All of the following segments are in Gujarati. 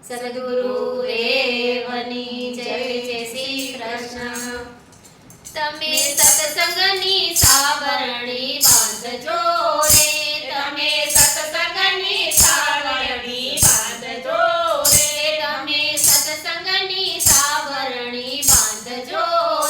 સદગુરુદેવની જય. જય શ્રી કૃષ્ણ. તમે સત્સંગની સાવરણી બાંધજો રે, તમે સત્સંગની સાવરણી બાંધજો રે, તમે સત્સંગની સાવરણી બાંધજો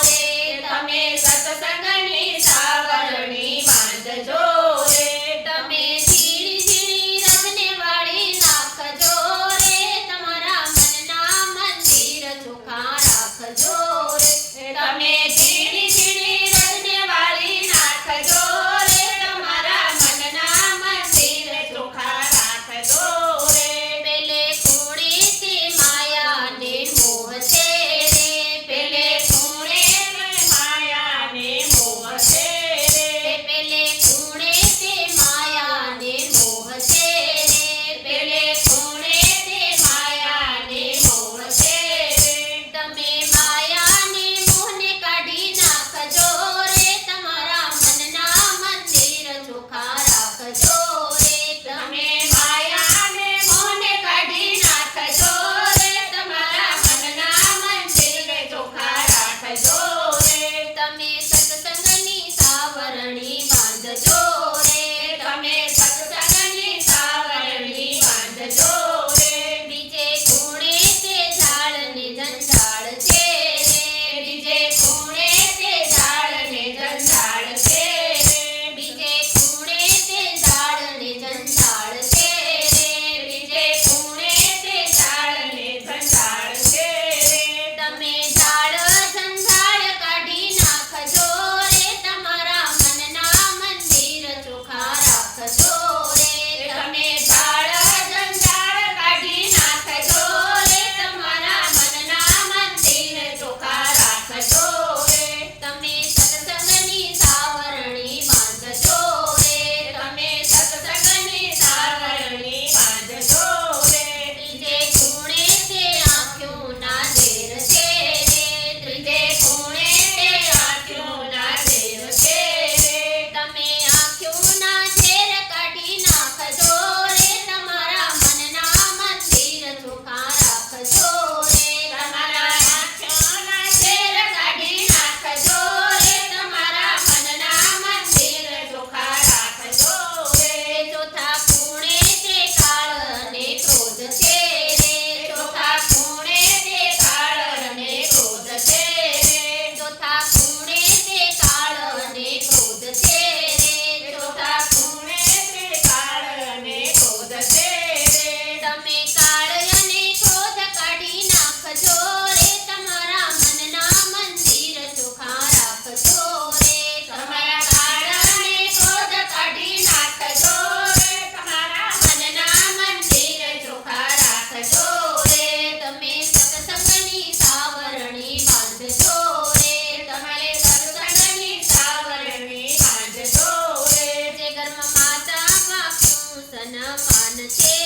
રે, તમે સત્સંગની સાવરણી બાંધજો રે, તમે ઝીણી ઝીણી રગને વાળી નાખજો રે, તમારા મનના મંદિર ચોખ્ખા રાખજો રે, તમે ઝીણી ઝીણી રગને વાળી નાખજો રે, તમારા મનના મંદિર ચોખ્ખા રાખજો રે. પેલે ખૂણે તે માયાને મોહ છે રે, પેલે ખૂણે તે માયાને મોહ છે રે, પેલે ખૂણે તે માયાને મોહ છે રે, પેલે ખૂણે તે માયાને મોહ છે રે. તમે માયાને મોહને કાઢી નાખજો રે, તમારા મનના મંદિર ચોખ્ખા રાખજો રે, તમે માયાને મોહને કાઢી નાખજો રે, તમારા મનના મંદિર ચોખ્ખા રાખજો રે. તમે સત્સંગની સાવરણી બાંધજો રે, તમે સત્સંગની સાવરણી બાંધજો રે. બીજે ખૂણે તે ઝાડને જંજાળ છે રે, બીજે ખૂણે તે ઝાડને જંજાળ છે રે, બીજે ખૂણે તે ઝાડને જંજાળ છે રે, બીજે ખૂણે તે ઝાડને જંજાળ છે રે. તમે ઝાડ જંજાળ કાઢી નાખજો રે, તમારા મનના મંદિર ચોખ્ખા રાખજો રે, તમે ઝાડ જંજાળ કાઢી નાખજો રે, તમારા મનના મંદિર ચોખ્ખા રાખજો રે. તમે સત્સંગની સાવરણી બાંધજો રે, તમે સત્સંગની સાવરણી બાંધજો રે. ત્રીજે ખૂણે તે આંખોના ઝેર છે રે, ત્રીજે ખૂણે તે આંખોના ઝેર છે રે, તમે આંખોના ઝેર કાઢી નાખજો રે, તમારા મનના મંદિર ચોખ્ખા રાખજો રે, તમારા આંખોના ઝેર કાઢી નાખજો રે, તમારા મનના મંદિર ચોખ્ખા રાખજો રે. ચોથા ખૂણે તે કાળ અને ક્રોધ છે રે, ચોથા ખૂણે તે કાળ અને ક્રોધ છે રે, ચોથા ખૂણે તે કાળ અને ક્રોધ છે રે, ચોથા ખૂણે તે કાળ અને ક્રોધ છે રે. તમે કાળ અને ક્રોધ કાઢી નાખજો રે, તમારા મનના મંદિર ચોખ્ખા રાખજો રે, તમારા કાળ અને ક્રોધ કાઢી નાખજો રે, તમારા મનના મંદિર ચોખ્ખા રાખજો રે. તમે સત્સંગની સાવરણી બાંધજો રે, તમારે સત્સંગની સાવરણી બાંધજો રે. જે ઘરમાં માતા બાપનું સન્માન છે